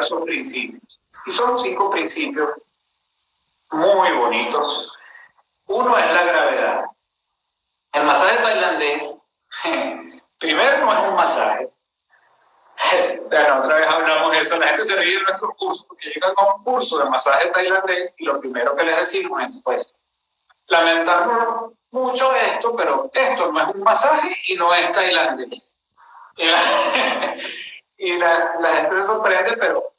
esos principios. Y son 5 principios muy bonitos. Uno es la gravedad. El masaje tailandés, primero no es un masaje. Bueno, otra vez hablamos de eso. La gente se ríe en nuestros cursos porque llegan a un curso de masaje tailandés y lo primero que les decimos es, pues, lamentamos mucho esto, pero esto no es un masaje y no es tailandés. Y la gente se sorprende, pero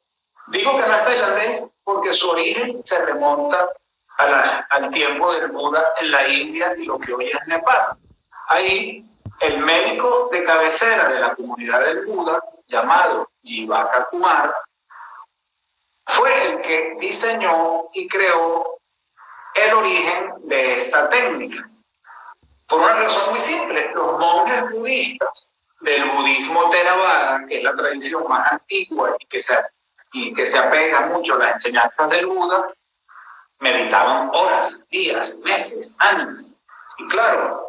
digo que no es tailandés porque su origen se remonta al tiempo del Buda en la India y lo que hoy es Nepal. Ahí el médico de cabecera de la comunidad del Buda, llamado Jivaka Kumar, fue el que diseñó y creó el origen de esta técnica. Por una razón muy simple, los monjes budistas del budismo Theravada, que es la tradición más antigua y que se apega mucho a las enseñanzas del Buda, meditaban horas, días, meses, años. Y claro,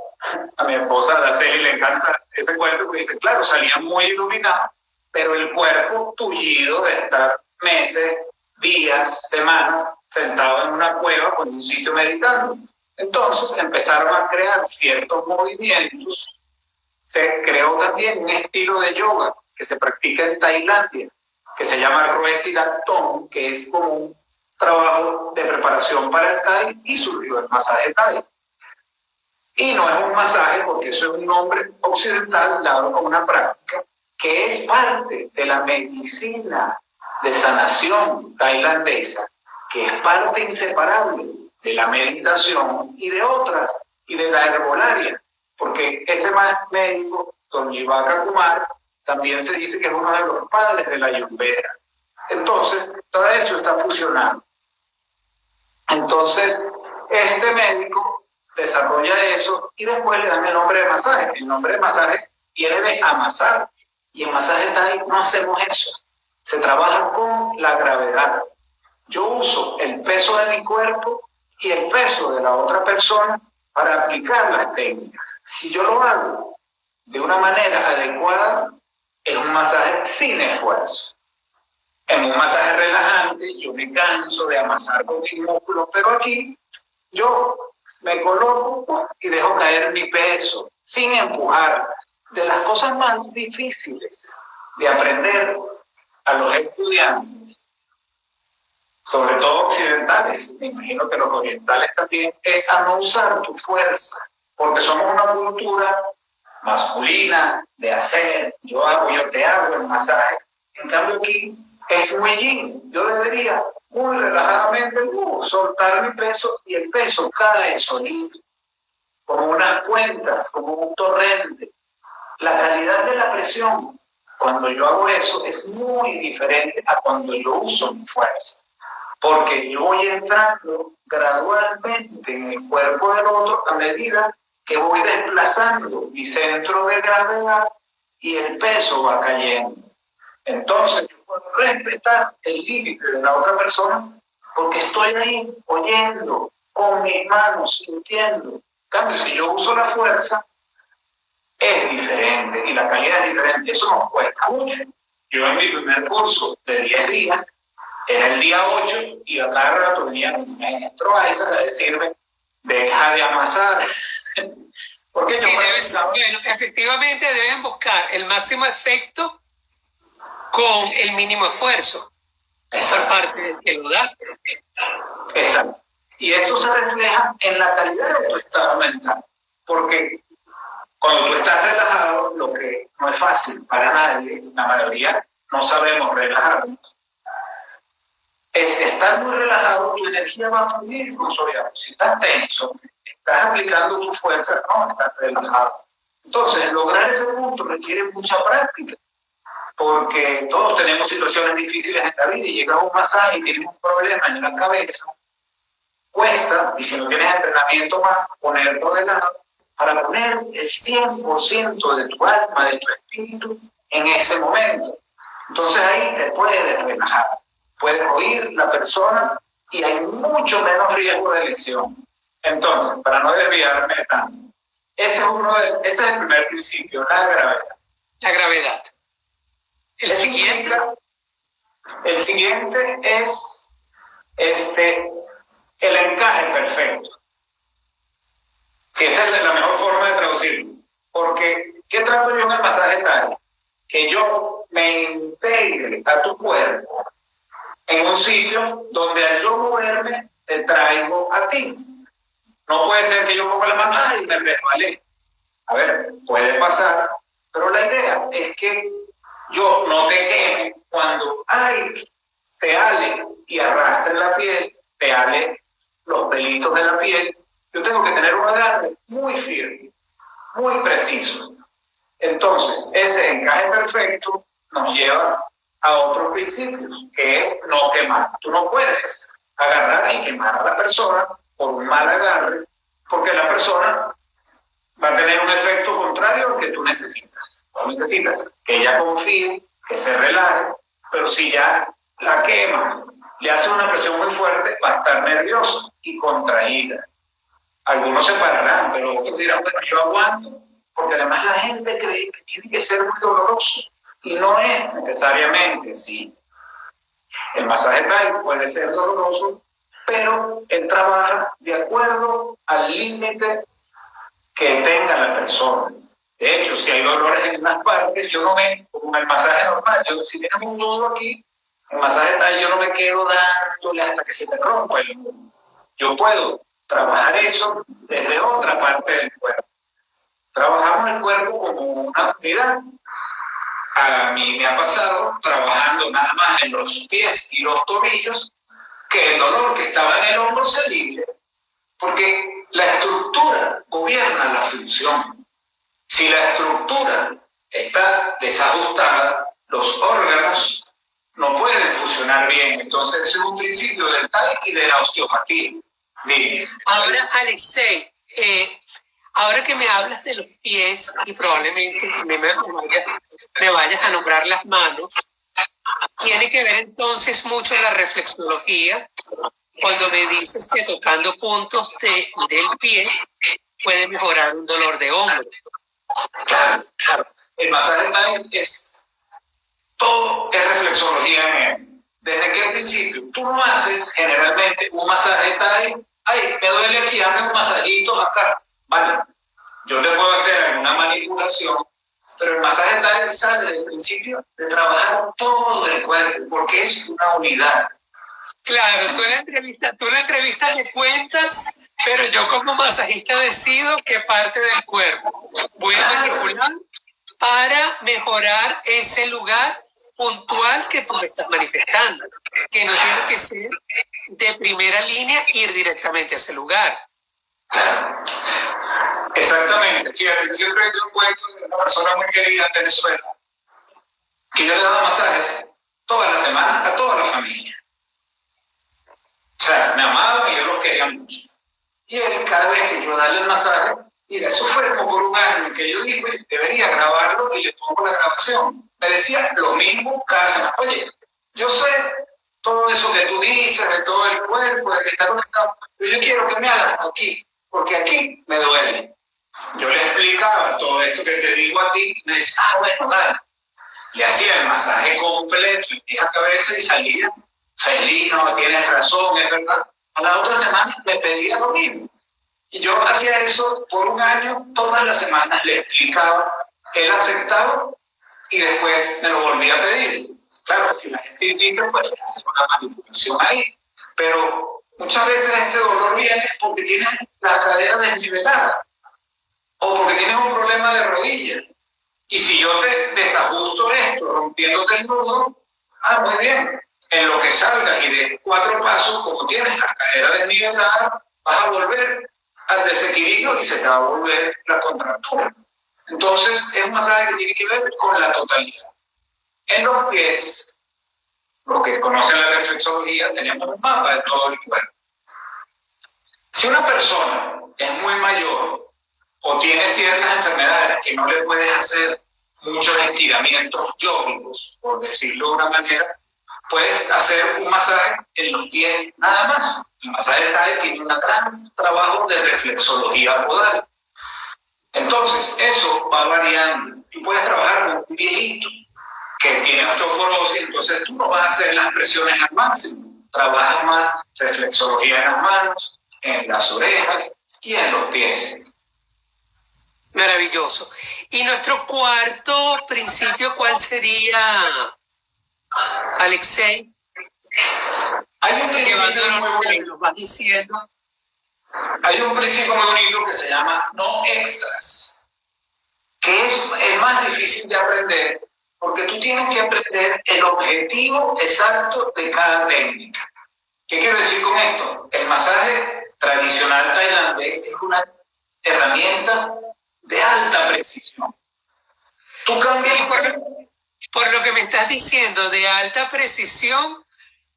a mi esposa Araceli le encanta ese cuento porque dice, claro, salían muy iluminados, pero el cuerpo tullido de estar meses, días, semanas, sentado en una cueva o en un sitio meditando. Entonces empezaron a crear ciertos movimientos. Se creó también un estilo de yoga que se practica en Tailandia, que se llama Roe Sirat Thong, que es como un trabajo de preparación para el Thai, y surgió el masaje Thai. Y no es un masaje porque eso es un nombre occidental dado como una práctica que es parte de la medicina de sanación tailandesa, que es parte inseparable de la meditación y de otras, y de la herbolaria, porque ese médico, don Jivaka Kumar, también se dice que es uno de los padres de la Ayurveda. Entonces, todo eso está fusionado. Entonces, este médico desarrolla eso y después le dan el nombre de masaje. El nombre de masaje viene de amasar. Y en masaje Thai no hacemos eso. Se trabaja con la gravedad. Yo uso el peso de mi cuerpo y el peso de la otra persona para aplicar las técnicas. Si yo lo hago de una manera adecuada, es un masaje sin esfuerzo. En un masaje relajante, yo me canso de amasar con mis músculos, pero aquí yo me coloco y dejo caer mi peso sin empujar. De las cosas más difíciles de aprender a los estudiantes, sobre todo occidentales, me imagino que los orientales también, es a no usar tu fuerza, porque somos una cultura masculina de hacer, yo hago, yo te hago el masaje. En cambio aquí es muy yin. Yo debería muy relajadamente soltar mi peso y el peso cae solito, como unas cuentas, como un torrente. La calidad de la presión, cuando yo hago eso, es muy diferente a cuando yo uso mi fuerza. Porque yo voy entrando gradualmente en el cuerpo del otro a medida que voy desplazando mi centro de gravedad y el peso va cayendo. Entonces, yo puedo respetar el límite de la otra persona porque estoy ahí oyendo, con mis manos, sintiendo. En cambio, si yo uso la fuerza, es diferente y la calidad es diferente. Eso nos cuesta mucho. Yo en mi primer curso de 10 días, era el día 8 y a cada rato venía un maestro a decirme, deja de amasar. Porque sí, bueno, efectivamente deben buscar el máximo efecto con el mínimo esfuerzo. Esa parte del que lo da. Exacto. Y eso se refleja en la calidad de tu estado mental. Porque cuando tú estás relajado, lo que no es fácil para nadie, la mayoría no sabemos relajarnos, es estar muy relajado, tu energía va a fluir con soledad. Si estás tenso, estás aplicando tu fuerza, no estás relajado. Entonces, lograr ese punto requiere mucha práctica, porque todos tenemos situaciones difíciles en la vida y llegas a un masaje y tienes un problema en la cabeza, cuesta, y si no tienes entrenamiento más, ponerlo de lado para poner el 100% de tu alma, de tu espíritu en ese momento. Entonces ahí te puedes relajar, puedes oír la persona y hay mucho menos riesgo de lesión. Entonces, para no desviarme tanto, ese es el primer principio, la gravedad. La gravedad. El siguiente. El siguiente es el encaje perfecto. Sí, esa es la mejor forma de traducirlo. Porque, ¿qué trato yo en el masaje tal? Que yo me integre a tu cuerpo en un sitio donde al yo moverme te traigo a ti. No puede ser que yo ponga la mano y me resbalé. A ver, puede pasar, pero la idea es que yo no te queme cuando, te ale y arrastre la piel, te ale los pelitos de la piel. Yo tengo que tener un agarre muy firme, muy preciso. Entonces, ese encaje perfecto nos lleva a otros principios, que es no quemar. Tú no puedes agarrar y quemar a la persona por un mal agarre, porque la persona va a tener un efecto contrario al que tú necesitas. Tú necesitas que ella confíe, que se relaje, pero si ya la quemas, le hace una presión muy fuerte, va a estar nerviosa y contraída. Algunos se pararán, pero otros dirán, bueno, yo aguanto, porque además la gente cree que tiene que ser muy doloroso, y no es necesariamente, sí. El masaje Thai puede ser doloroso, pero él trabaja de acuerdo al límite que tenga la persona. De hecho, si hay dolores en unas partes, yo no me, como el masaje normal, si tienes un nudo aquí, el masaje Thai yo no me quedo dándole hasta que se te rompa el nudo. Yo puedo trabajar eso desde otra parte del cuerpo. Trabajamos el cuerpo como una unidad. A mí me ha pasado trabajando nada más en los pies y los tobillos que el dolor que estaba en el hombro se alivia, porque la estructura gobierna la función. Si la estructura está desajustada, los órganos no pueden funcionar bien. Entonces, ese es un principio del Thai y de la osteopatía. Dime. Ahora, Alexei, ahora que me hablas de los pies y probablemente me vayas a nombrar las manos, tiene que ver entonces mucho la reflexología cuando me dices que tocando puntos del pie puede mejorar un dolor de hombro. Claro, claro. El masaje Thai todo es reflexología en él. Desde que al principio tú no haces generalmente un masaje Thai, me duele aquí, hazme un masajito acá. Vale, yo te puedo hacer alguna manipulación, pero el masaje Thai sale desde el principio de trabajar todo el cuerpo, porque es una unidad. Claro, tú en la entrevista me cuentas, pero yo como masajista decido qué parte del cuerpo voy a manipular para mejorar ese lugar puntual que tú me estás manifestando, que no tiene que ser de primera línea ir directamente a ese lugar. Exactamente. Fíjate, siempre he hecho un cuento de una persona muy querida en Venezuela, que yo le daba masajes todas las semanas a toda la familia. O sea, me amaban y yo los quería mucho. Y él, cada vez que yo darle el masaje, mira, eso fue como por un año que yo dije, debería grabarlo y le pongo la grabación. Me decía lo mismo cada semana. Oye, yo sé todo eso que tú dices, de todo el cuerpo, de que está conectado, pero yo quiero que me hagas aquí, porque aquí me duele. Yo le explicaba todo esto que te digo a ti, y me decía, bueno, dale. Le hacía el masaje completo, en pie a cabeza y salía feliz, no, tienes razón, es verdad. A la otra semana me pedía lo mismo. Y yo hacía eso por un año, todas las semanas le explicaba, él aceptaba y después me lo volvía a pedir. Claro, si la gente insiste, pues hace una manipulación ahí. Pero muchas veces este dolor viene porque tienes la cadera desnivelada o porque tienes un problema de rodilla. Y si yo te desajusto esto, rompiéndote el nudo, muy bien. En lo que salgas y des 4 pasos, como tienes la cadera desnivelada, vas a volver al desequilibrio y se te va a volver la contractura. Entonces, es un masaje que tiene que ver con la totalidad. En los pies, los que conocen la reflexología, tenemos un mapa de todo el cuerpo. Si una persona es muy mayor o tiene ciertas enfermedades que no le puedes hacer muchos estiramientos yógicos, por decirlo de una manera, puedes hacer un masaje en los pies nada más. El masaje Thai tiene un gran trabajo de reflexología podal. Entonces, eso va variando. Y puedes trabajar con un viejito que tiene osteoporosis, entonces tú no vas a hacer las presiones al máximo. Trabajas más reflexología en las manos, en las orejas y en los pies. Maravilloso. Y nuestro cuarto principio, ¿cuál sería, Alexei? Hay un principio muy bonito. Lo vas diciendo. Hay un principio muy bonito que se llama no extras, que es el más difícil de aprender, porque tú tienes que aprender el objetivo exacto de cada técnica. ¿Qué quiero decir con esto? El masaje tradicional tailandés es una herramienta de alta precisión. Tú cambias... Por lo que me estás diciendo, de alta precisión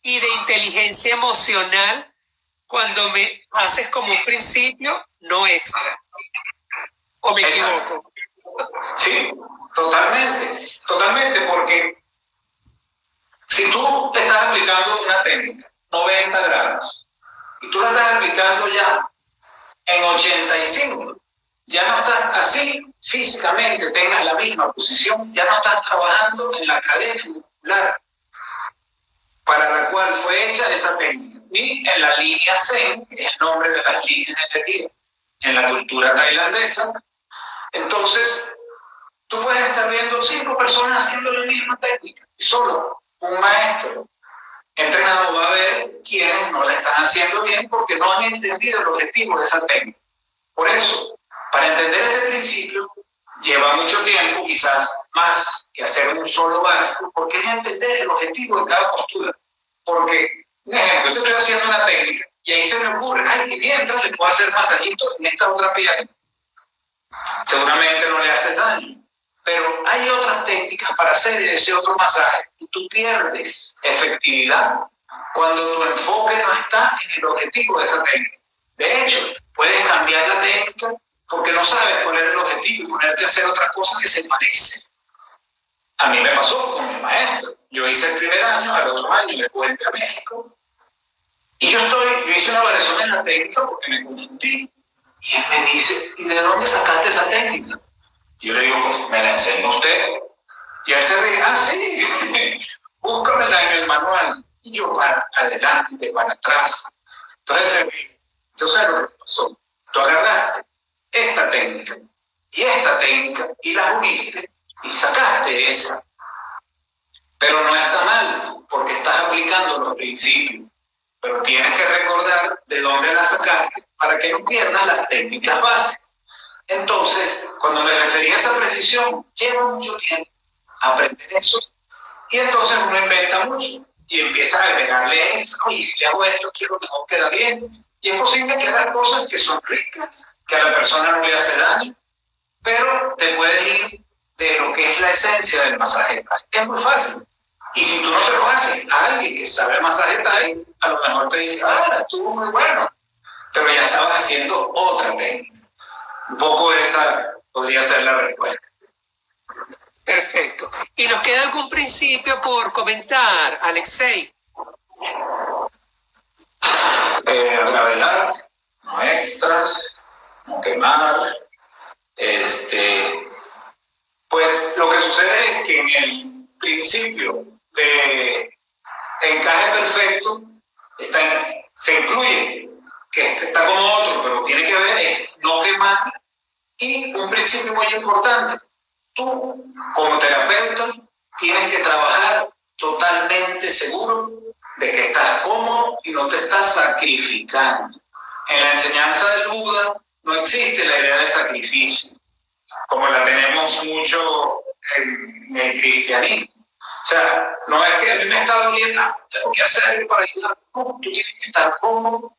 y de inteligencia emocional, cuando me haces como un principio, no extra. ¿O me equivoco? Sí, totalmente, totalmente, porque si tú estás aplicando una técnica 90 grados y tú la estás aplicando ya en 85, ya no estás así físicamente, tengas la misma posición, ya no estás trabajando en la cadena muscular para la cual fue hecha esa técnica, ni en la línea Zen, que es el nombre de las líneas de energía en la cultura tailandesa. Entonces, tú puedes estar viendo 5 personas haciendo la misma técnica y solo un maestro entrenado va a ver quienes no la están haciendo bien porque no han entendido el objetivo de esa técnica. Por eso, para entender ese principio, lleva mucho tiempo, quizás más que hacer un solo básico, porque es entender el objetivo de cada postura. Porque, un ejemplo, yo estoy haciendo una técnica y ahí se me ocurre, ay, que mientras le puedo hacer masajito en esta otra pierna. Seguramente no le hace daño. Pero hay otras técnicas para hacer ese otro masaje y tú pierdes efectividad cuando tu enfoque no está en el objetivo de esa técnica. De hecho, puedes cambiar la técnica porque no sabes cuál es el objetivo y ponerte a hacer otras cosas que se parecen. A mí me pasó con mi maestro. Yo hice el primer año, al otro año me vuelve a México y yo hice una variación en la técnica porque me confundí. Y él me dice, ¿y de dónde sacaste esa técnica? Y yo le digo, pues me la enseñó usted. Y él se ríe, ah, sí, búscamela en el manual. Y yo para adelante, para atrás. Entonces se ríe. Yo sé lo que pasó. Tú agarraste esta técnica y las uniste y sacaste esa. Pero no está mal, porque estás aplicando los principios. Pero tienes que recordar de dónde la sacaste para que no pierdas las técnicas bases. Entonces, cuando me refería a esa precisión, lleva mucho tiempo aprender eso y entonces uno inventa mucho y empieza a agregarle esto. Oye, si le hago esto, quiero mejor queda bien. Y es posible que hagas cosas que son ricas, que a la persona no le hace daño, pero te puedes ir de lo que es la esencia del masaje Thai. Es muy fácil. Y si tú no se lo haces a alguien que sabe masaje Thai, a lo mejor te dice, ah, estuvo muy bueno, pero ya estabas haciendo otra técnica. Un poco esa podría ser la respuesta. Perfecto. ¿Y nos queda algún principio por comentar, Alexei? Gravedad, no extras, no quemar. Pues lo que sucede es que en el principio de encaje perfecto se incluye que está como otro, pero tiene que ver es no quemar. Y un principio muy importante, tú como terapeuta tienes que trabajar totalmente seguro de que estás cómodo y no te estás sacrificando. En la enseñanza del Buda no existe la idea de sacrificio, como la tenemos mucho en el cristianismo. O sea, no es que a mí me está doliendo, tengo que hacer algo para ayudar. No, tú tienes que estar cómodo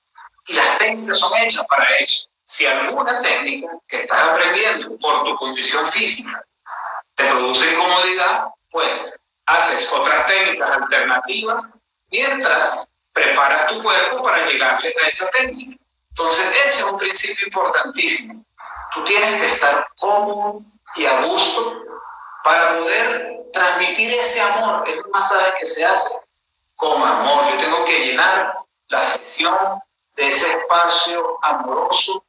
y las técnicas son hechas para eso. Si alguna técnica que estás aprendiendo por tu condición física te produce incomodidad, pues haces otras técnicas alternativas mientras preparas tu cuerpo para llegarle a esa técnica. Entonces, ese es un principio importantísimo. Tú tienes que estar cómodo y a gusto para poder transmitir ese amor. Es un masaje que se hace con amor. Yo tengo que llenar la sesión de ese espacio amoroso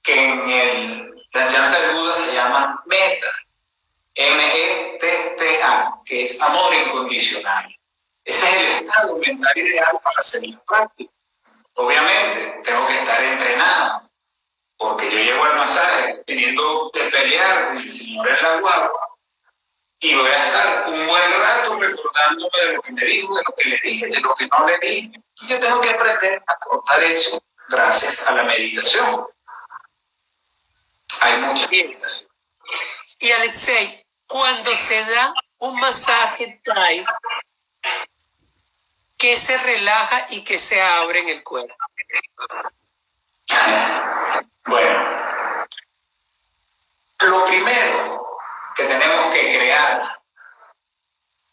que en la enseñanza del Buda se llama meta. METTA, que es amor incondicional. Ese es el estado mental ideal para hacer la práctica. Obviamente, tengo que estar entrenado, porque yo llego al masaje viniendo de pelear con el señor en la guagua y voy a estar un buen rato recordándome de lo que me dijo, de lo que le dije, de lo que no le dije. Y yo tengo que aprender a cortar eso gracias a la meditación. Hay muchas meditación. Y Alexei, cuando se da un masaje Thai, ¿qué se relaja y qué se abre en el cuerpo? Bueno, lo primero que tenemos que crear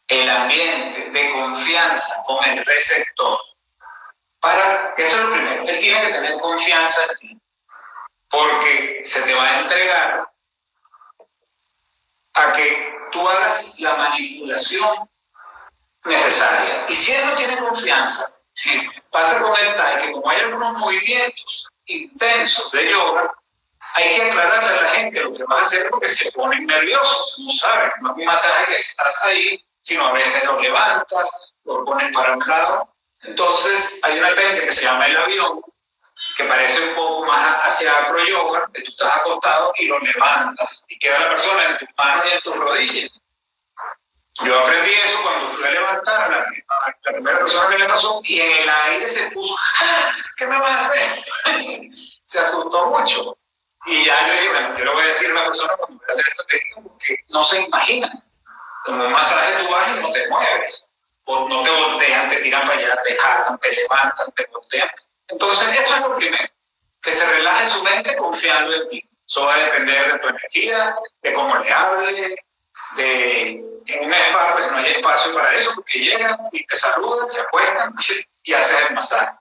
el ambiente de confianza con el receptor. Eso es lo primero. Él tiene que tener confianza en ti, porque se te va a entregar a que tú hagas la manipulación necesaria. Y si él no tiene confianza, pasa con el Thai, que como hay algunos movimientos intensos de yoga, hay que aclararle a la gente lo que vas a hacer porque se ponen nerviosos. No saben, no es un masaje que estás ahí, sino a veces lo levantas, lo pones para un lado. Entonces hay una técnica que se llama el avión, que parece un poco más hacia acroyoga, que tú estás acostado y lo levantas y queda la persona en tus manos y en tus rodillas. Yo aprendí eso cuando fui a levantar a la primera persona que le pasó y en el aire se puso, ¡ah! ¿Qué me vas a hacer? Se asustó mucho. Y ya yo dije, bueno, yo le voy a decir a la persona cuando voy a hacer esta técnica porque no se imagina. En un masaje tú vas y no te mueves, o no te voltean, te tiran para allá, te jalan, te levantan, te voltean. Entonces eso es lo primero, que se relaje su mente confiando en ti. Eso va a depender de tu energía, de cómo le hables, en un espacio, pues no hay espacio para eso, porque llegan y te saludan, se acuestan y haces el masaje.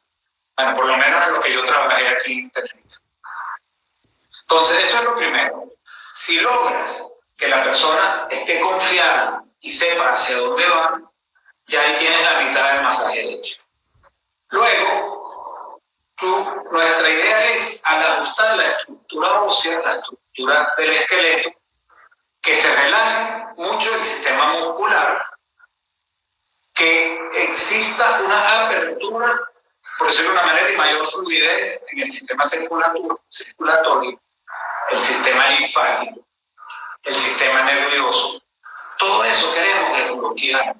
Bueno, por lo menos es lo que yo trabajé aquí en Tenerife. Entonces, eso es lo primero. Si logras que la persona esté confiada y sepa hacia dónde va, ya ahí tienes la mitad del masaje hecho. Luego, nuestra idea es al ajustar la estructura ósea, la estructura del esqueleto, que se relaje mucho el sistema muscular, que exista una apertura, por decirlo de una manera, y mayor fluidez en el sistema circulatorio, el sistema linfático, el sistema nervioso. Todo eso queremos desbloquear.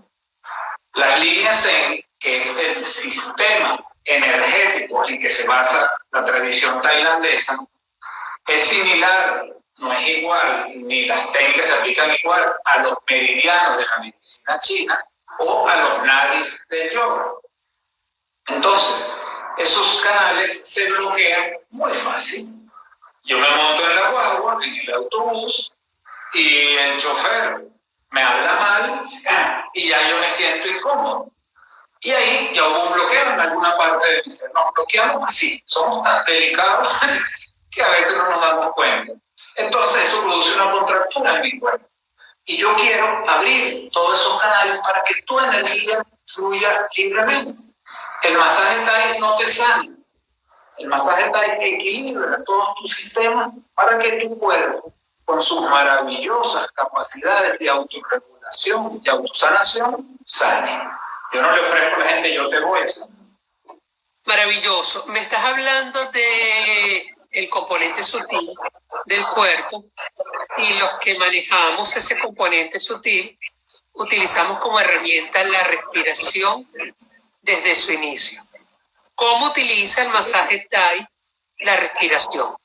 Las líneas Zen, que es el sistema energético en que se basa la tradición tailandesa, es similar, no es igual, ni las técnicas se aplican igual a los meridianos de la medicina china o a los nadis del yoga. Entonces, esos canales se bloquean muy fácil. Yo me monto en la guagua, en el autobús, y el chofer me habla mal y ya yo me siento incómodo. Y ahí ya hubo un bloqueo en alguna parte de mi ser. Nos bloqueamos así, somos tan delicados que a veces no nos damos cuenta. Entonces eso produce una contractura en mi cuerpo. Y yo quiero abrir todos esos canales para que tu energía fluya libremente. El masaje Thai no te sana. El masaje Thai equilibra todos tus sistemas para que tu cuerpo, con sus maravillosas capacidades de autorregulación, de autosanación, sane. Yo no le ofrezco a la gente, yo te voy a sanar. Maravilloso. Me estás hablando de el componente sutil del cuerpo y los que manejamos ese componente sutil utilizamos como herramienta la respiración desde su inicio. ¿Cómo utiliza el masaje Thai la respiración?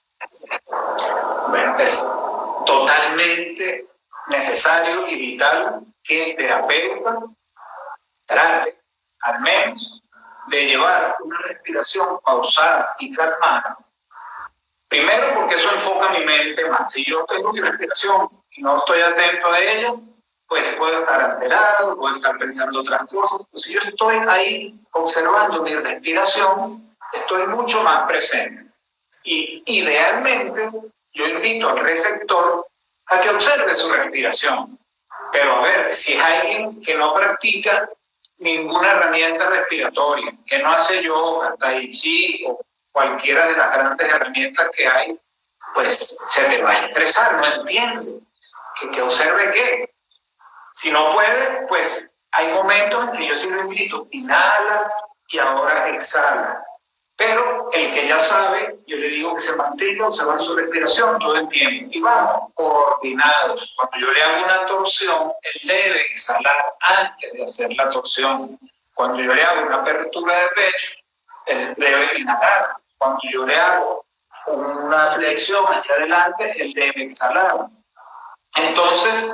Bueno, es totalmente necesario y vital que el terapeuta trate, al menos, de llevar una respiración pausada y calmada. Primero, porque eso enfoca mi mente más. Si yo tengo mi respiración y no estoy atento a ella, pues puedo estar alterado, puedo estar pensando otras cosas. Pues si yo estoy ahí observando mi respiración, estoy mucho más presente. Y idealmente, yo invito al receptor a que observe su respiración. Pero a ver, si es alguien que no practica ninguna herramienta respiratoria, que no hace yoga, tai chi o cualquiera de las grandes herramientas que hay, pues se te va a estresar, no entiende. que observe qué. Si no puede, pues hay momentos en que yo sí lo invito, inhala y ahora exhala. Pero el que ya sabe, yo le digo que se mantenga observando su respiración todo el tiempo. Y vamos, coordinados. Cuando yo le hago una torsión, él debe exhalar antes de hacer la torsión. Cuando yo le hago una apertura de pecho, él debe inhalar. Cuando yo le hago una flexión hacia adelante, él debe exhalar. Entonces,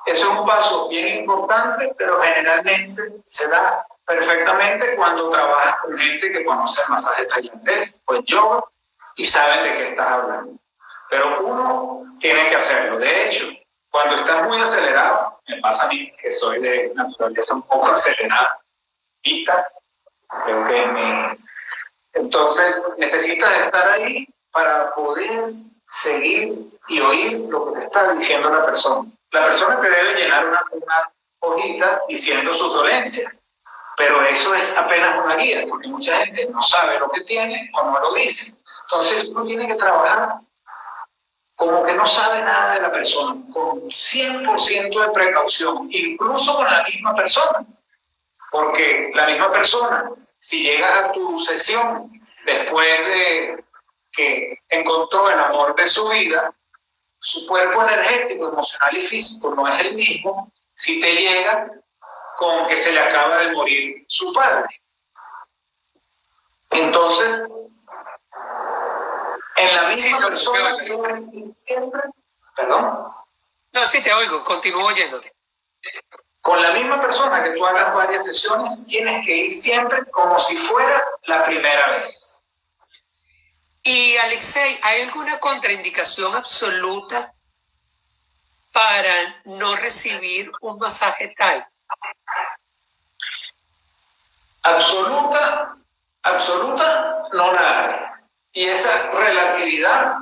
eso es un paso bien importante, pero generalmente se da perfectamente cuando trabajas con gente que conoce el masaje tailandés, pues yoga, y saben de qué estás hablando. Pero uno tiene que hacerlo. De hecho, cuando estás muy acelerado, me pasa a mí que soy de naturaleza un poco acelerada, creo que entonces necesitas estar ahí para poder seguir y oír lo que te está diciendo la persona. La persona te debe llenar una hojita diciendo sus dolencias, pero eso es apenas una guía, porque mucha gente no sabe lo que tiene o no lo dice. Entonces uno tiene que trabajar como que no sabe nada de la persona, con 100% de precaución, incluso con la misma persona, porque la misma persona, si llegas a tu sesión después de que encontró el amor de su vida, su cuerpo energético, emocional y físico no es el mismo si te llega con que se le acaba de morir su padre. Entonces, en la misma persona que siempre... ¿Perdón? No, sí, te oigo, continúo oyéndote. Con la misma persona que tú hagas varias sesiones, tienes que ir siempre como si fuera la primera vez. Y Alexei, ¿hay alguna contraindicación absoluta para no recibir un masaje Thai? Absoluta no la hay. Y esa relatividad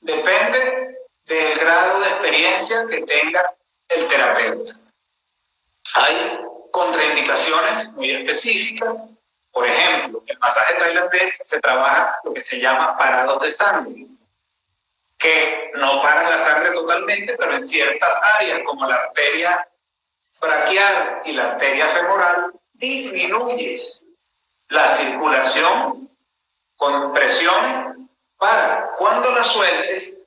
depende del grado de experiencia que tenga el terapeuta. Hay contraindicaciones muy específicas. Por ejemplo, el masaje tailandés se trabaja lo que se llama parados de sangre, que no paran la sangre totalmente, pero en ciertas áreas como la arteria braquial y la arteria femoral disminuyes la circulación con presiones para cuando la sueltes,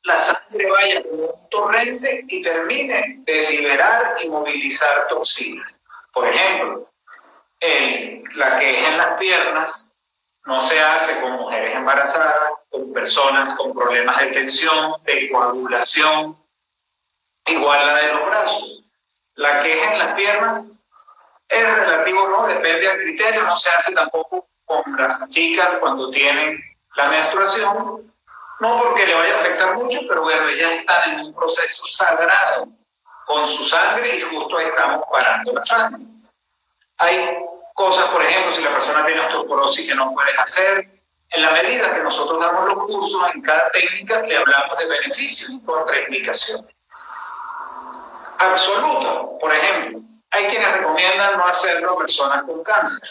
la sangre vaya como un torrente y termine de liberar y movilizar toxinas. Por ejemplo, la que es en las piernas no se hace con mujeres embarazadas, con personas con problemas de tensión, de coagulación, igual la de los brazos. La que es en las piernas es relativo, no, depende del criterio, no se hace tampoco con las chicas cuando tienen la menstruación, no porque le vaya a afectar mucho, pero bueno, ellas están en un proceso sagrado con su sangre y justo ahí estamos parando la sangre. Hay cosas, por ejemplo, si la persona tiene osteoporosis que no puedes hacer, en la medida que nosotros damos los cursos, en cada técnica le hablamos de beneficios y contraindicaciones. Absoluto, por ejemplo, hay quienes recomiendan no hacerlo a personas con cáncer,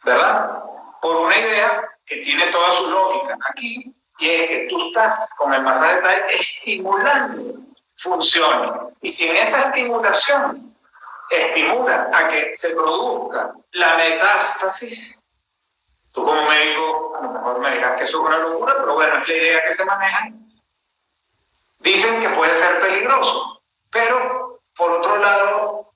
¿verdad? Por una idea que tiene toda su lógica aquí, y es que tú estás con el masaje Thai estimulando funciones, y si en esa estimulación estimula a que se produzca la metástasis, tú como médico a lo mejor me dirás que eso es una locura, pero bueno, es la idea que se maneja. Dicen que puede ser peligroso, pero por otro lado,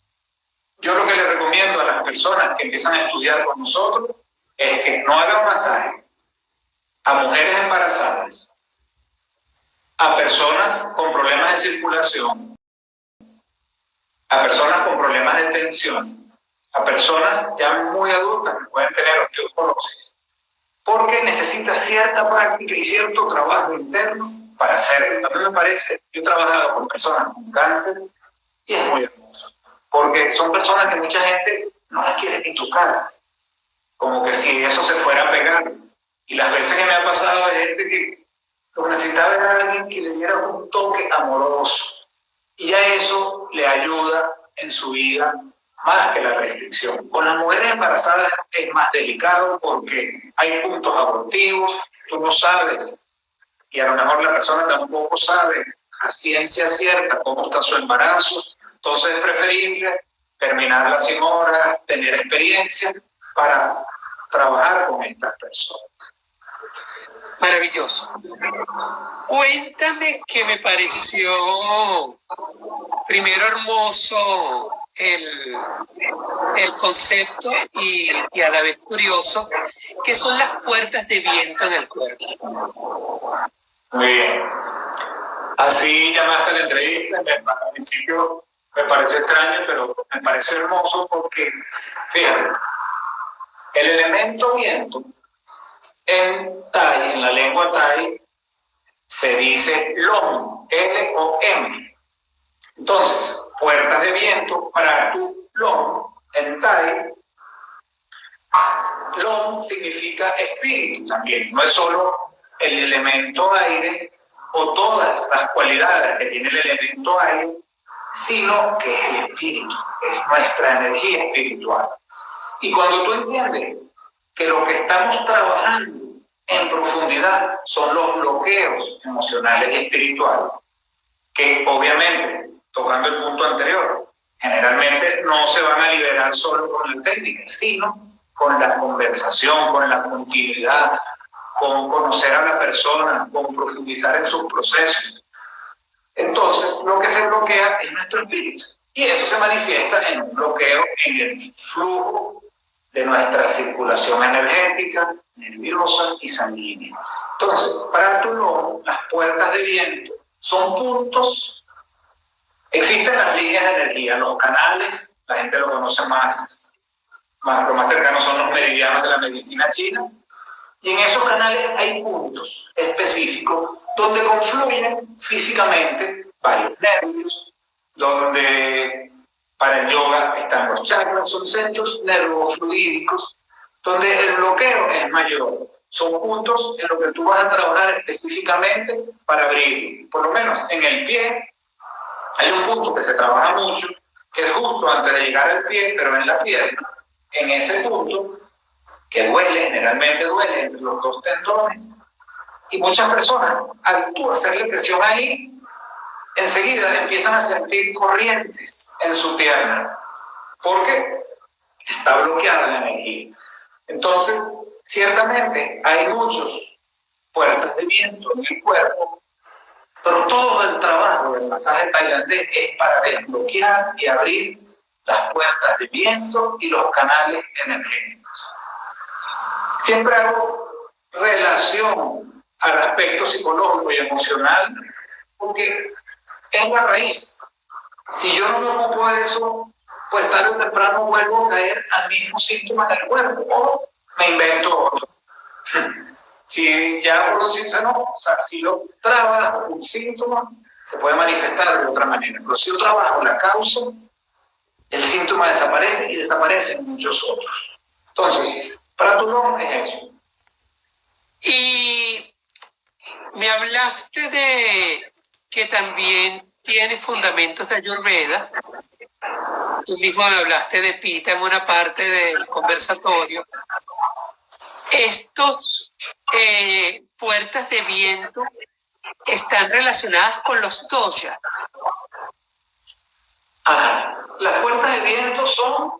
yo lo que le recomiendo a las personas que empiezan a estudiar con nosotros es que no hagan masaje a mujeres embarazadas, a personas con problemas de circulación, a personas con problemas de tensión, a personas ya muy adultas que pueden tener osteoporosis, porque necesita cierta práctica y cierto trabajo interno para hacerlo. A mí me parece, yo he trabajado con personas con cáncer y es muy hermoso, porque son personas que mucha gente no las quiere ni tocar, como que si eso se fuera a pegar. Y las veces que me ha pasado de gente que lo que necesitaba era alguien que le diera un toque amoroso. Y ya eso le ayuda en su vida más que la restricción. Con las mujeres embarazadas es más delicado porque hay puntos abortivos, tú no sabes, y a lo mejor la persona tampoco sabe a ciencia cierta cómo está su embarazo. Entonces es preferible terminar las 100 horas, tener experiencia para trabajar con estas personas. Maravilloso. Cuéntame que me pareció primero hermoso el concepto y a la vez curioso, que son las puertas de viento en el cuerpo. Muy bien. Así llamaste la entrevista. Al principio me pareció extraño, pero me pareció hermoso porque, fíjate, el elemento viento en Thai, en la lengua Thai, se dice Lom, L-O-M. Entonces, puertas de viento para tu Lom en Thai. Lom significa espíritu también, no es solo el elemento aire o todas las cualidades que tiene el elemento aire, sino que es el espíritu, es nuestra energía espiritual. Y cuando tú entiendes que lo que estamos trabajando en profundidad son los bloqueos emocionales y espirituales, que obviamente, tocando el punto anterior, generalmente no se van a liberar solo con la técnica, sino con la conversación, con la continuidad, con conocer a la persona, con profundizar en sus procesos. Entonces, lo que se bloquea es nuestro espíritu. Y eso se manifiesta en un bloqueo en el flujo de nuestra circulación energética, nerviosa y sanguínea. Entonces, para tu lomo, las puertas de viento son puntos. Existen las líneas de energía, los canales, la gente lo conoce lo más cercano son los meridianos de la medicina china, y en esos canales hay puntos específicos donde confluyen físicamente varios nervios, donde para el yoga están los chakras, son centros nervofluídicos, donde el bloqueo es mayor. Son puntos en los que tú vas a trabajar específicamente para abrir. Por lo menos en el pie hay un punto que se trabaja mucho, que es justo antes de llegar al pie, pero en la pierna, en ese punto, que duele, generalmente duele entre los dos tendones. Y muchas personas, al tú hacerle presión ahí, enseguida empiezan a sentir corrientes en su pierna, porque está bloqueada la energía. Entonces, ciertamente hay muchas puertas de viento en el cuerpo, pero todo el trabajo del masaje tailandés es para desbloquear y abrir las puertas de viento y los canales energéticos. Siempre hago relación al aspecto psicológico y emocional, porque es la raíz. Si yo no me ocupo de eso, pues tarde o temprano vuelvo a caer al mismo síntoma del cuerpo, o me invento otro. Si ya por un síntoma, o sea, si yo trabajo un síntoma, se puede manifestar de otra manera. Pero si yo trabajo la causa, el síntoma desaparece y desaparecen muchos otros. Entonces, para tu nombre es eso. Y me hablaste de que también tiene fundamentos de Ayurveda. Tú mismo me hablaste de Pita en una parte del conversatorio. Estos puertas de viento están relacionadas con los doshas. Las puertas de viento son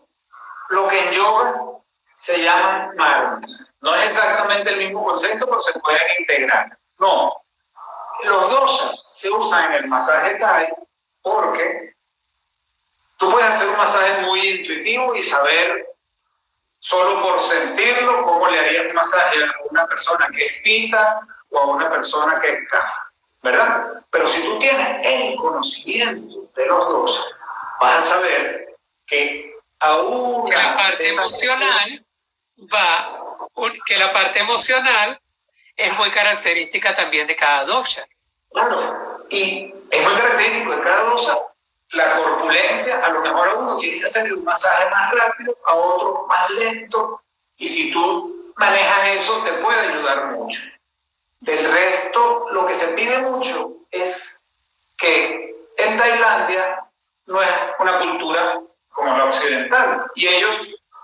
lo que en yoga se llaman marmas. No es exactamente el mismo concepto, pero se pueden integrar. No. Los doshas se usan en el masaje Thai porque tú puedes hacer un masaje muy intuitivo y saber, solo por sentirlo, cómo le harías un masaje a una persona que es Pita o a una persona que es Kapha, ¿verdad? Pero si tú tienes el conocimiento de los doshas, vas a saber que aún que la parte emocional que la parte emocional es muy característica también de cada dosha. Claro, y es muy característico de cada dosha. La corpulencia, a lo mejor a uno tienes que hacer un masaje más rápido, a otro más lento, y si tú manejas eso te puede ayudar mucho. Del resto, lo que se pide mucho es que en Tailandia no es una cultura como la occidental, y ellos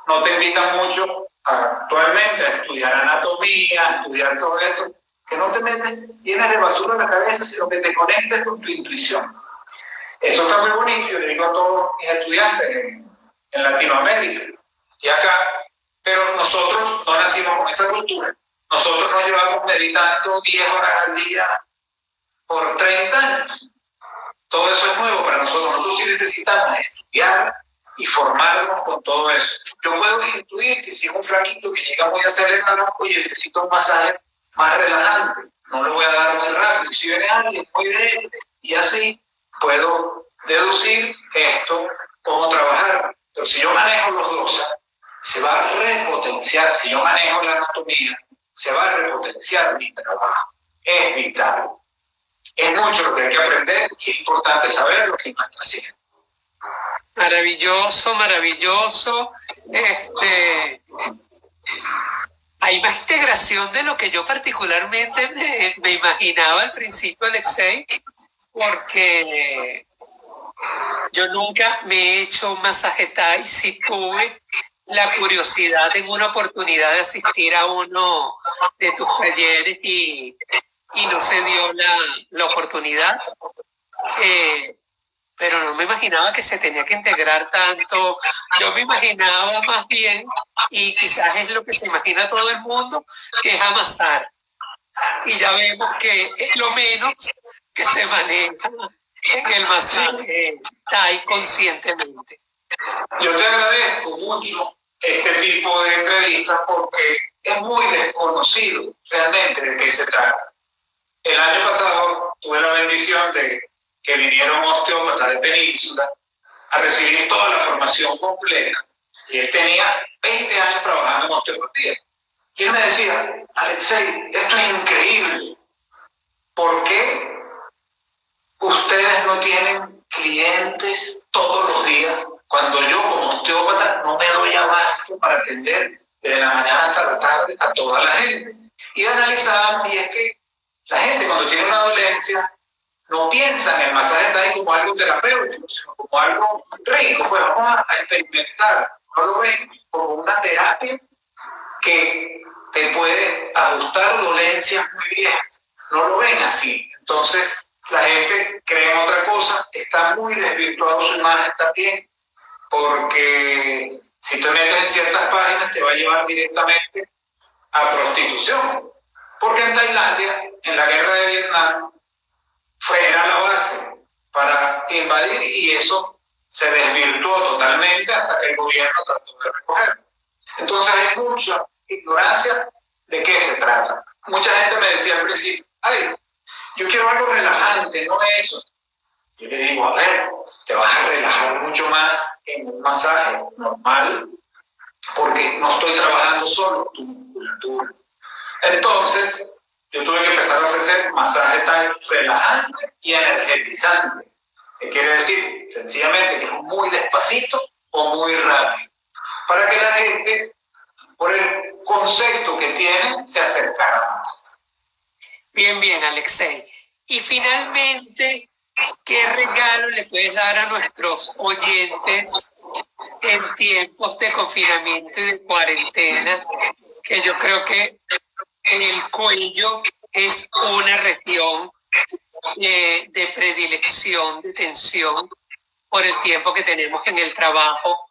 no te invitan mucho actualmente a estudiar anatomía, a estudiar todo eso, que no te metes, llenes de basura en la cabeza, sino que te conectes con tu intuición. Eso está muy bonito, yo le digo a todos mis estudiantes en Latinoamérica y acá, pero nosotros no nacimos con esa cultura. Nosotros nos llevamos meditando 10 horas al día por 30 años. Todo eso es nuevo para nosotros. Nosotros sí necesitamos estudiar y formarnos con todo eso. Yo puedo intuir que si es un flaquito que llega muy acelerado, oye, necesito un masaje más relajante. No lo voy a dar muy rápido. Si viene alguien muy derecho y así, puedo deducir esto, cómo trabajar. Pero si yo manejo los dos, se va a repotenciar. Si yo manejo la anatomía, se va a repotenciar mi trabajo. Es vital. Es mucho lo que hay que aprender y es importante saber lo que no está haciendo. Maravilloso, maravilloso. Hay más integración de lo que yo particularmente me imaginaba al principio, Alexei, porque yo nunca me he hecho un masaje Thai. Sí tuve la curiosidad en una oportunidad de asistir a uno de tus talleres y no se dio la oportunidad. Pero no me imaginaba que se tenía que integrar tanto. Yo me imaginaba más bien, y quizás es lo que se imagina todo el mundo, que es amasar. Y ya vemos que es lo menos que se maneja en el masaje Thai conscientemente. Yo te agradezco mucho este tipo de entrevistas porque es muy desconocido realmente de qué se trata. El año pasado tuve la bendición de que vinieron osteópatas de Península a recibir toda la formación completa. Y él tenía 20 años trabajando en osteopatía. Y él me decía, Alexei, esto es increíble. ¿Por qué ustedes no tienen clientes todos los días cuando yo como osteópata no me doy abasto para atender desde la mañana hasta la tarde a toda la gente? Y analizábamos, y es que la gente cuando tiene una dolencia no piensa en el masaje Thai como algo terapéutico, sino como algo rico. Pues vamos a experimentar. No lo ven como una terapia que te puede ajustar dolencias muy viejas. No lo ven así. Entonces, la gente cree en otra cosa. Está muy desvirtuado su imagen también, porque si te metes en ciertas páginas te va a llevar directamente a prostitución. Porque en Tailandia, en la guerra de Vietnam, era la base para invadir y eso se desvirtuó totalmente hasta que el gobierno trató de recogerlo. Entonces hay mucha ignorancia de qué se trata. Mucha gente me decía al principio, ay, yo quiero algo relajante, no eso. Yo le digo, a ver, te vas a relajar mucho más en un masaje normal porque no estoy trabajando solo tu musculatura. Entonces, yo tuve que empezar a ofrecer masaje Thai relajante y energizante. ¿Qué quiere decir? Sencillamente que es muy despacito o muy rápido. Para que la gente, por el concepto que tiene, se acercara más. Bien, bien, Alexei. Y finalmente, ¿qué regalo le puedes dar a nuestros oyentes en tiempos de confinamiento y de cuarentena? Que yo creo que en el cuello es una región de predilección, de tensión por el tiempo que tenemos en el trabajo.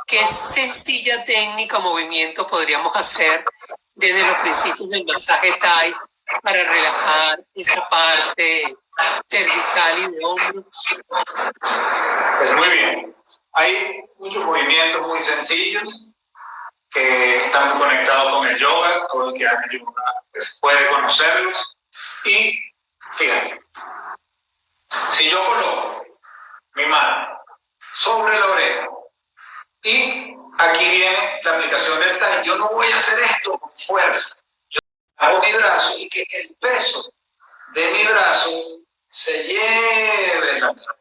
¿Qué sencilla técnica o movimiento podríamos hacer desde los principios del masaje Thai para relajar esa parte cervical y de hombros? Pues muy bien. Hay muchos movimientos muy sencillos que están muy conectados con el yoga. Todo el que haga yoga pues, puede conocerlos. Y fíjate, si yo coloco mi mano sobre la oreja y aquí viene la aplicación del Thai, yo no voy a hacer esto con fuerza. Yo hago mi brazo y que el peso de mi brazo se lleve la cabeza.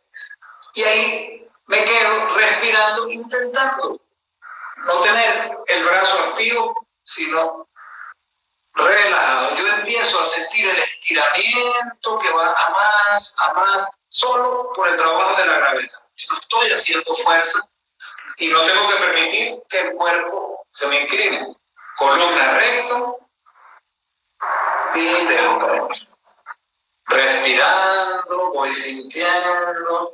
Y ahí me quedo respirando, intentando no tener el brazo activo, sino relajado. Yo empiezo a sentir el estiramiento que va a más, solo por el trabajo de la gravedad. Yo no estoy haciendo fuerza y no tengo que permitir que el cuerpo se me incline. Columna recta, y dejo caer. Respirando, voy sintiendo.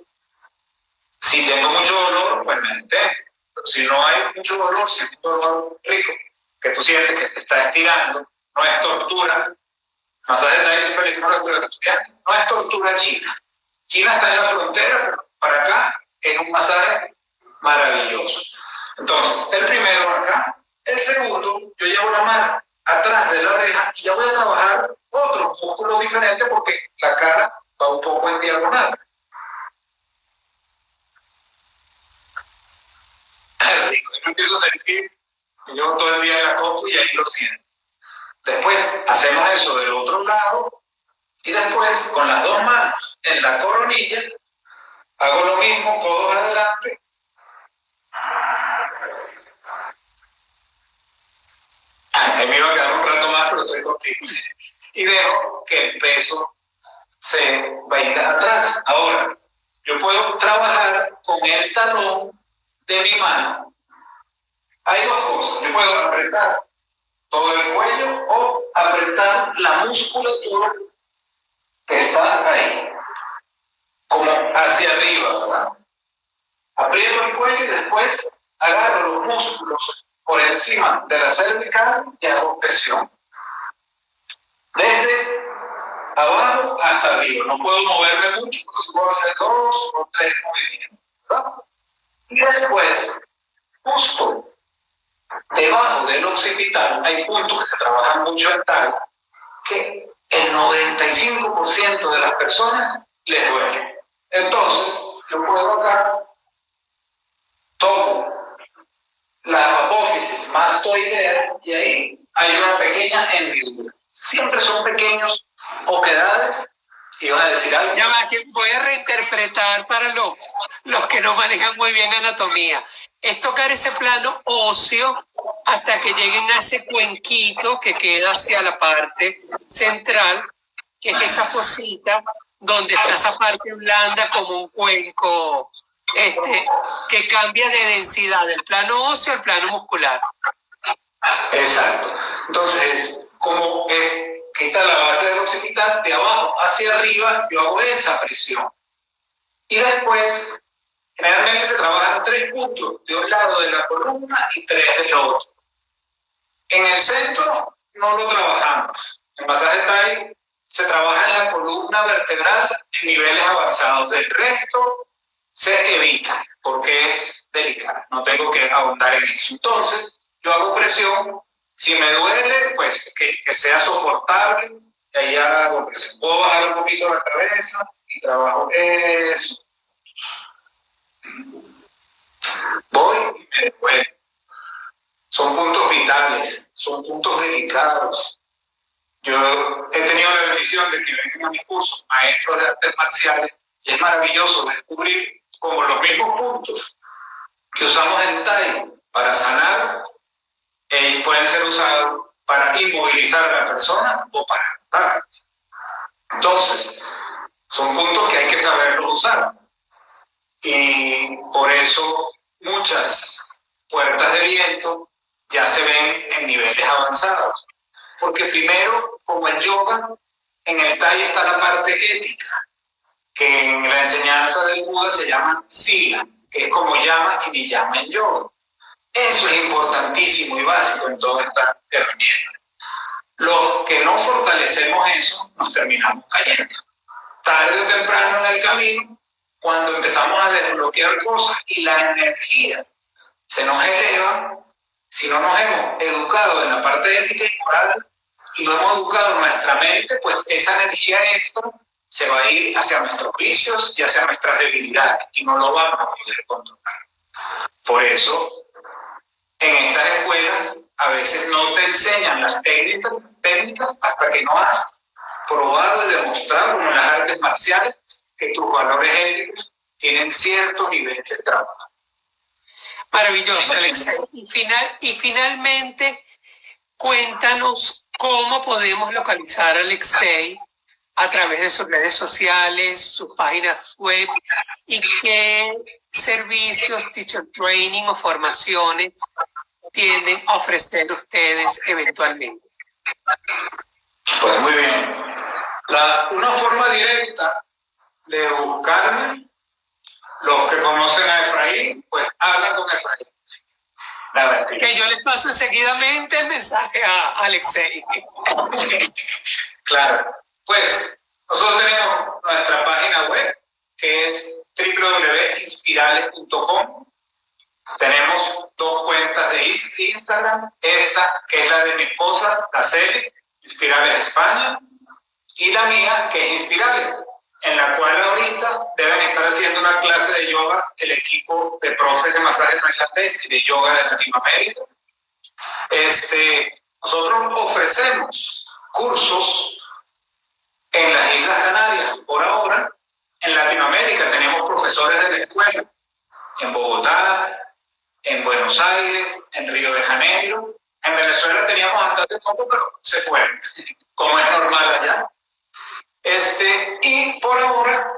Si tengo mucho dolor, pues me detengo. Pero si no hay mucho dolor, si es un dolor rico, que tú sientes que te está estirando, no es tortura. Masaje Thai siempre le decimos a los estudiantes, no es tortura china. China está en la frontera, pero para acá es un masaje maravilloso. Entonces, el primero acá, el segundo, yo llevo la mano atrás de la oreja y ya voy a trabajar otros músculos diferentes porque la cara va un poco en diagonal. Rico, yo empiezo a sentir que llevo todo el día en la copa y ahí lo siento. Después hacemos eso del otro lado y después con las dos manos en la coronilla hago lo mismo, codos adelante. Ahí me iba a quedar un rato más, pero estoy contigo. Y dejo que el peso se vaya atrás. Ahora, yo puedo trabajar con el talón de mi mano. Hay dos cosas. Yo puedo apretar todo el cuello o apretar la musculatura que está ahí, como hacia arriba, ¿verdad? Aprieto el cuello y después agarro los músculos por encima de la cervical y hago presión. Desde abajo hasta arriba. No puedo moverme mucho, puedo hacer 2 o 3 movimientos, ¿verdad? Y después, justo debajo del occipital, hay puntos que se trabajan mucho en Thai, que el 95% de las personas les duele. Entonces, yo puedo acá, toco la apófisis mastoidea y ahí hay una pequeña hendidura. Siempre son pequeños oquedades. ¿Iban a decir algo? Ya va, que voy a reinterpretar para los que no manejan muy bien anatomía. Es tocar ese plano óseo hasta que lleguen a ese cuenquito que queda hacia la parte central, que es esa fosita donde está esa parte blanda como un cuenco que cambia de densidad del plano óseo al plano muscular. Exacto. Entonces, como quita la base del occipital, de abajo hacia arriba, yo hago esa presión. Y después, generalmente se trabajan 3 puntos, de un lado de la columna y 3 del otro. En el centro no lo trabajamos. En masaje Thai se trabaja en la columna vertebral en niveles avanzados. Del resto se evita porque es delicado. No tengo que ahondar en eso. Entonces, yo hago presión. Si me duele, pues que sea soportable. Y ahí hago presión. Puedo bajar un poquito la cabeza y trabajo eso. Voy y me devuelvo. Son puntos vitales, son puntos delicados. Yo he tenido la bendición de que vengan a mis cursos maestros de artes marciales y es maravilloso descubrir como los mismos puntos que usamos en Thai para sanar pueden ser usados para inmovilizar a la persona o para matar. Entonces, son puntos que hay que saberlos usar. Y por eso muchas puertas de viento ya se ven en niveles avanzados. Porque primero, como en yoga, en el Thai está la parte ética, que en la enseñanza del Buda se llama sila, que es como llama y niyama en yoga. Eso es importantísimo y básico en toda esta herramienta. Los que no fortalecemos eso, nos terminamos cayendo. Tarde o temprano en el camino, cuando empezamos a desbloquear cosas y la energía se nos eleva, si no nos hemos educado en la parte ética y moral y no hemos educado nuestra mente, pues esa energía extra se va a ir hacia nuestros vicios y hacia nuestras debilidades y no lo vamos a poder controlar. Por eso, en estas escuelas a veces no te enseñan las técnicas hasta que no has probado y demostrado en las artes marciales que tus valores éticos tienen cierto nivel de trabajo. Maravilloso, Alexei. Y finalmente, cuéntanos cómo podemos localizar a Alexei a través de sus redes sociales, sus páginas web y qué servicios, teacher training o formaciones tienden a ofrecer ustedes eventualmente. Pues muy bien. Una forma directa de buscarme, los que conocen a Efraín, pues hablan con Efraín. Que yo les paso enseguidamente el mensaje a Alexei. Claro. Pues nosotros tenemos nuestra página web, que es www.inspirales.com. Tenemos 2 cuentas de Instagram, esta que es la de mi esposa, la Cele, Inspirales España, y la mía, que es Inspirales, en la cual ahorita deben estar haciendo una clase de yoga el equipo de profes de masaje tailandés y de yoga de Latinoamérica. Nosotros ofrecemos cursos en las Islas Canarias por ahora. En Latinoamérica tenemos profesores de la escuela, en Bogotá, en Buenos Aires, en Río de Janeiro. En Venezuela teníamos hasta de fondo, pero se fueron, como es normal allá. Y por ahora,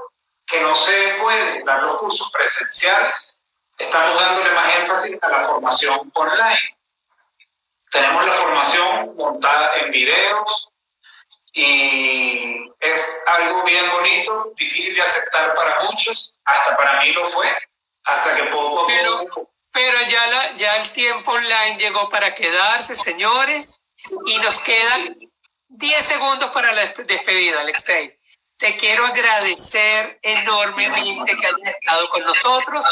que no se pueden dar los cursos presenciales, estamos dándole más énfasis a la formación online. Tenemos la formación montada en videos y es algo bien bonito, difícil de aceptar para muchos, hasta para mí lo fue, hasta que poco a poco... Pero ya el tiempo online llegó para quedarse, señores, y nos quedan 10 segundos para la despedida, Alexei. Te quiero agradecer enormemente que hayas estado con nosotros.